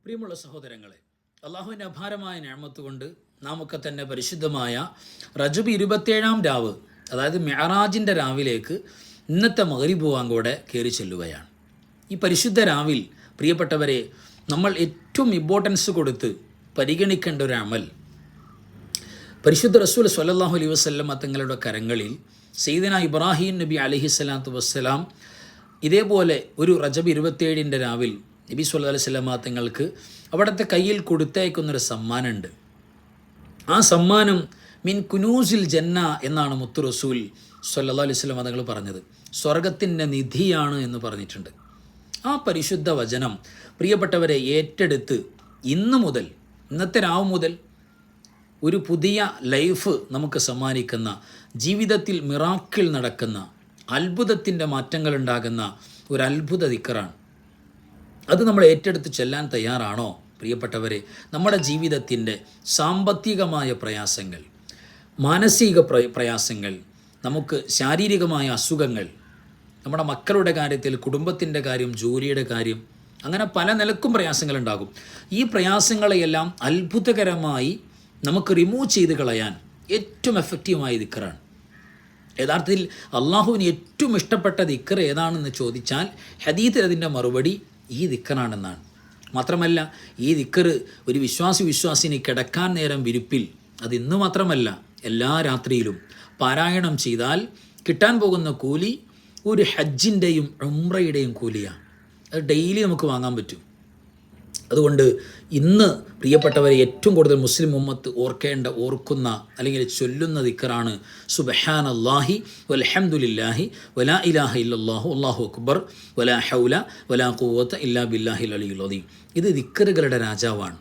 പ്രിയമുള്ള സഹോദരങ്ങളെ, അള്ളാഹുവിൻ്റെ അപാരമായ നിഅമത്ത് കൊണ്ട് നാമൊക്കെ തന്നെ പരിശുദ്ധമായ റജബ് 27-ാം രാവ്, അതായത് മിഅറാജിൻ്റെ രാവിലേക്ക് ഇന്നത്തെ മഗ്‌രിബ് ബാങ്കോടെ കയറി ചെല്ലുകയാണ്. ഈ പരിശുദ്ധ രാവിൽ പ്രിയപ്പെട്ടവരെ, നമ്മൾ ഏറ്റവും ഇമ്പോർട്ടൻസ് കൊടുത്ത് പരിഗണിക്കേണ്ട ഒരു അമൽ, പരിശുദ്ധ റസൂൽ സ്വല്ലല്ലാഹു അലൈഹി വസല്ലം തങ്ങളുടെ കരങ്ങളിൽ സയ്യിദന ഇബ്രാഹിം നബി അലൈഹിസ്സലാത്തു വസ്സലാം ഇതേപോലെ ഒരു റജബ് 27-ൻ്റെ രാവിൽ നബി സ്വല്ലല്ലാഹു അലൈഹി വസല്ലം തങ്ങൾക്ക് അവിടുത്തെ കയ്യിൽ കൊടുത്തയക്കുന്നൊരു സമ്മാനമുണ്ട്. ആ സമ്മാനം മിൻ കുനൂസിൽ ജന്ന എന്നാണ് മുത്തു റസൂൽ സ്വല്ലല്ലാഹു അലൈഹി വസല്ലം തങ്ങൾ പറഞ്ഞത്. സ്വർഗത്തിൻ്റെ നിധിയാണ് എന്ന് പറഞ്ഞിട്ടുണ്ട്. ആ പരിശുദ്ധ വചനം പ്രിയപ്പെട്ടവരെ ഏറ്റെടുത്ത് ഇന്ന് മുതൽ, ഇന്നത്തെ രാവ് മുതൽ ഒരു പുതിയ ലൈഫ് നമുക്ക് സമ്മാനിക്കുന്ന, ജീവിതത്തിൽ മിറാക്കിൾ നടക്കുന്ന, അത്ഭുതത്തിൻ്റെ മാറ്റങ്ങൾ ഉണ്ടാകുന്ന ഒരു അത്ഭുത ദിക്റാണ്. അത് നമ്മൾ ഏറ്റെടുത്ത് ചെല്ലാൻ തയ്യാറാണോ പ്രിയപ്പെട്ടവരെ? നമ്മുടെ ജീവിതത്തിൻ്റെ സാമ്പത്തികമായ പ്രയാസങ്ങൾ, മാനസിക പ്രയാസങ്ങൾ, നമുക്ക് ശാരീരികമായ അസുഖങ്ങൾ, നമ്മുടെ മക്കളുടെ കാര്യത്തിൽ, കുടുംബത്തിൻ്റെ കാര്യം, ജോലിയുടെ കാര്യം, അങ്ങനെ പല നിലക്കും പ്രയാസങ്ങളുണ്ടാകും. ഈ പ്രയാസങ്ങളെയെല്ലാം അത്ഭുതകരമായി നമുക്ക് റിമൂവ് ചെയ്ത് കളയാൻ ഏറ്റവും എഫക്റ്റീവായ ദിക്റാണ്. യഥാർത്ഥത്തിൽ അള്ളാഹുവിന് ഏറ്റവും ഇഷ്ടപ്പെട്ട ദിക്ർ ഏതാണെന്ന് ചോദിച്ചാൽ ഹദീസിൽ അതിൻ്റെ മറുപടി ഈ ദിക്റാണെന്നാണ്. മാത്രമല്ല, ഈ ദിക്ർ ഒരു വിശ്വാസിനി കിടക്കാൻ നേരം വിരിപ്പിൽ, അത് ഇന്ന് മാത്രമല്ല എല്ലാ രാത്രിയിലും പാരായണം ചെയ്താൽ കിട്ടാൻ പോകുന്ന കൂലി ഒരു ഹജ്ജിൻ്റെയും ഉംറയുടെയും കൂലിയാണ്. അത് ഡെയിലി നമുക്ക് വാങ്ങാൻ പറ്റും. അതുകൊണ്ട് ഇന്ന് പ്രിയപ്പെട്ടവരെ ഏറ്റവും കൂടുതൽ മുസ്ലിം ഉമ്മത്ത് ഓർക്കുന്ന അല്ലെങ്കിൽ ചൊല്ലുന്ന ദിക്റാണ് സുബ്ഹാനല്ലാഹി വൽഹംദുലില്ലാഹി വലാ ഇലാഹ ഇല്ലല്ലാഹു അല്ലാഹു അക്ബർ വലാ ഹൗല വലാ ഖുവത ഇല്ലാ ബില്ലാഹിൽ അലിയുൽ അദീം. ഇത് ദിക്റുകളുടെ രാജാവാണ്.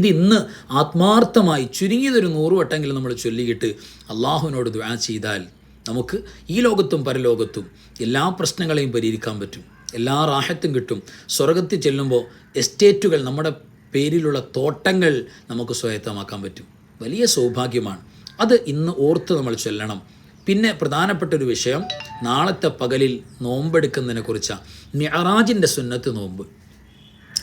ഇത് ഇന്ന് ആത്മാർത്ഥമായി ചുരുങ്ങിയതൊരു 100 വട്ടെങ്കിലും നമ്മൾ ചൊല്ലിയിട്ട് അള്ളാഹുവിനോട് ദുആ ചെയ്താൽ നമുക്ക് ഈ ലോകത്തും പരലോകത്തും എല്ലാ പ്രശ്നങ്ങളെയും പരിഹരിക്കാൻ പറ്റും. എല്ലാ റാഹത്തും കിട്ടും. സ്വർഗത്തിൽ ചെല്ലുമ്പോൾ എസ്റ്റേറ്റുകൾ, നമ്മുടെ പേരിലുള്ള തോട്ടങ്ങൾ നമുക്ക് സ്വായത്തമാക്കാൻ പറ്റും. വലിയ സൗഭാഗ്യമാണ്. അത് ഇന്ന് ഓർത്ത് നമ്മൾ ചൊല്ലണം. പിന്നെ പ്രധാനപ്പെട്ടൊരു വിഷയം, നാളത്തെ പകലിൽ നോമ്പെടുക്കുന്നതിനെക്കുറിച്ചാണ്. മിഅറാജിൻ്റെ സുന്നത്ത് നോമ്പ്.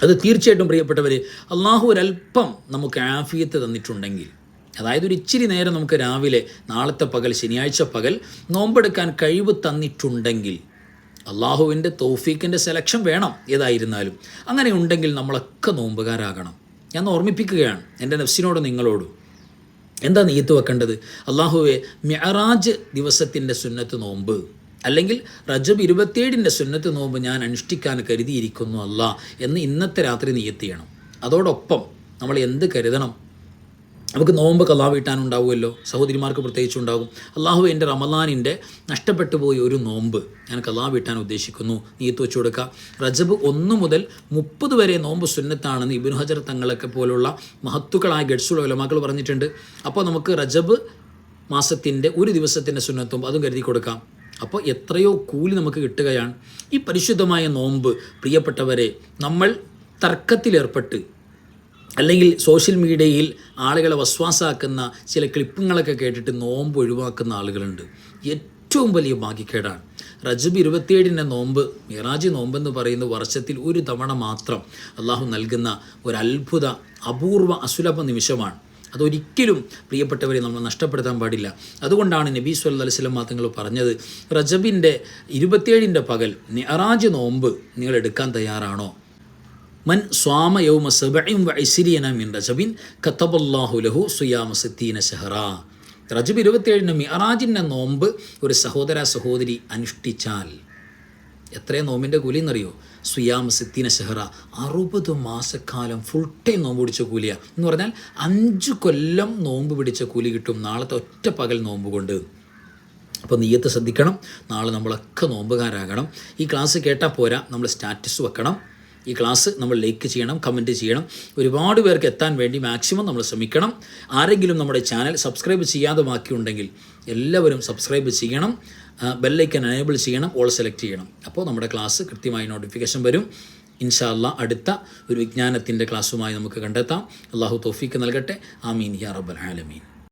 അത് തീർച്ചയായിട്ടും പ്രിയപ്പെട്ടവർ, അള്ളാഹു ഒരല്പം നമുക്ക് ആഫിയത്ത് തന്നിട്ടുണ്ടെങ്കിൽ, അതായത് ഒരു ഇച്ചിരി നേരം നമുക്ക് രാവിലെ നാളത്തെ പകൽ, ശനിയാഴ്ച പകൽ നോമ്പെടുക്കാൻ കഴിവ് തന്നിട്ടുണ്ടെങ്കിൽ, അള്ളാഹുവിൻ്റെ തൗഫീക്കിൻ്റെ സെലക്ഷൻ വേണം ഏതായിരുന്നാലും. അങ്ങനെ ഉണ്ടെങ്കിൽ നമ്മളൊക്കെ നോമ്പുകാരാകണം. ഞാൻ ഓർമ്മിപ്പിക്കുകയാണ് എൻ്റെ നഫ്സിനോടും നിങ്ങളോടും. എന്താ നിയ്യത്ത് വെക്കേണ്ടത്? അള്ളാഹുവെ, മിഅറാജ് ദിവസത്തിൻ്റെ സുന്നത്ത് നോമ്പ് അല്ലെങ്കിൽ റജബ് 27-ൻ്റെ സുന്നത്ത് നോമ്പ് ഞാൻ അനുഷ്ഠിക്കാൻ കരുതിയിരിക്കുന്നു അല്ലാ എന്ന് ഇന്നത്തെ രാത്രി നിയ്യത്ത് ചെയ്യണം. അതോടൊപ്പം നമ്മൾ എന്ത് കരുതണം? നമുക്ക് നോമ്പ് ഖളാ വീട്ടാനുണ്ടാവുമല്ലോ, സഹോദരിമാർക്ക് പ്രത്യേകിച്ചുണ്ടാകും. അള്ളാഹു എൻ്റെ റമളാനിൻ്റെ നഷ്ടപ്പെട്ടു പോയി ഒരു നോമ്പ് ഞാൻ ഖളാ വീട്ടാൻ ഉദ്ദേശിക്കുന്നു. നീയത്ത് വെച്ച് കൊടുക്കുക. റജബ് 1 മുതൽ 30 വരെ നോമ്പ് സുന്നത്താണെന്ന് ഇബ്നു ഹജർ തങ്ങളൊക്കെ പോലുള്ള മഹത്തുക്കളായ ഗഡ്സുള്ള ഉലമാക്കൾ പറഞ്ഞിട്ടുണ്ട്. അപ്പോൾ നമുക്ക് റജബ് മാസത്തിൻ്റെ ഒരു ദിവസത്തിൻ്റെ സുന്നത്തും അതും കരുതി കൊടുക്കാം. അപ്പോൾ എത്രയോ കൂലി നമുക്ക് കിട്ടുകയാണ്. ഈ പരിശുദ്ധമായ നോമ്പ് പ്രിയപ്പെട്ടവരെ, നമ്മൾ തർക്കത്തിലേർപ്പെട്ട് അല്ലെങ്കിൽ സോഷ്യൽ മീഡിയയിൽ ആളുകളെ വസ്വാസാക്കുന്ന ചില ക്ലിപ്പുകളൊക്കെ കേട്ടിട്ട് നോമ്പ് ഒഴിവാക്കുന്ന ആളുകളുണ്ട്. ഏറ്റവും വലിയ ഭാഗ്യക്കേടാണ്. റജബ് 27-ൻ്റെ നോമ്പ്, മിറാജ് നോമ്പെന്ന് പറയുന്ന വർഷത്തിൽ ഒരു തവണ മാത്രം അള്ളാഹു നൽകുന്ന ഒരു അത്ഭുത, അപൂർവ, അസുലഭ നിമിഷമാണ്. അതൊരിക്കലും പ്രിയപ്പെട്ടവരെ നമ്മൾ നഷ്ടപ്പെടുത്താൻ പാടില്ല. അതുകൊണ്ടാണ് നബി സ്വല്ലല്ലാഹു അലൈഹി വസല്ലം തങ്ങൾ പറഞ്ഞത്, റജബിൻ്റെ 27-ൻ്റെ പകൽ മിഅറാജ് നോമ്പ് നിങ്ങൾ എടുക്കാൻ തയ്യാറാണോ? മൻ സ്വാമ യൗമ 27 മിൻ റജബിൻ കതബല്ലാഹു ലഹു സിയാമ 60 ശഹറാ. റജബ് 27-ന് മിഅറാജിൻ്റെ നോമ്പ് ഒരു സഹോദരി അനുഷ്ഠിച്ചാൽ എത്രയോ നോമ്പിൻ്റെ കൂലി എന്നറിയോ? സിയാമ 60 ശഹറ, 60 മാസക്കാലം ഫുൾ ടൈം നോമ്പ് പിടിച്ച കൂലിയാണ്. എന്ന് പറഞ്ഞാൽ 5 കൊല്ലം നോമ്പ് പിടിച്ച കൂലി കിട്ടും നാളത്തെ ഒറ്റ പകൽ നോമ്പ് കൊണ്ട്. അപ്പോൾ നിയ്യത്ത് ശ്രദ്ധിക്കണം. നാളെ നമ്മളൊക്കെ നോമ്പുകാരാകണം. ഈ ക്ലാസ് കേട്ടാൽ പോരാ, നമ്മൾ സ്റ്റാറ്റസ് വെക്കണം. ഈ ക്ലാസ് നമ്മൾ ലൈക്ക് ചെയ്യണം, കമൻറ്റ് ചെയ്യണം. ഒരുപാട് പേർക്ക് എത്താൻ വേണ്ടി മാക്സിമം നമ്മൾ ശ്രമിക്കണം. ആരെങ്കിലും നമ്മുടെ ചാനൽ സബ്സ്ക്രൈബ് ചെയ്യാതെ ബാക്കിയുണ്ടെങ്കിൽ എല്ലാവരും സബ്സ്ക്രൈബ് ചെയ്യണം. ബെല്ലൈക്കൻ എനേബിൾ ചെയ്യണം, ഓൾ സെലക്ട് ചെയ്യണം. അപ്പോൾ നമ്മുടെ ക്ലാസ് കൃത്യമായി നോട്ടിഫിക്കേഷൻ വരും. ഇൻഷാ അല്ലാഹ് അടുത്ത ഒരു വിജ്ഞാനത്തിൻ്റെ ക്ലാസ്സുമായി നമുക്ക് കണ്ടെത്താം. അള്ളാഹു തൗഫീക്ക് നൽകട്ടെ. ആമീൻ യാ റബ്ബൽ ആലമീൻ.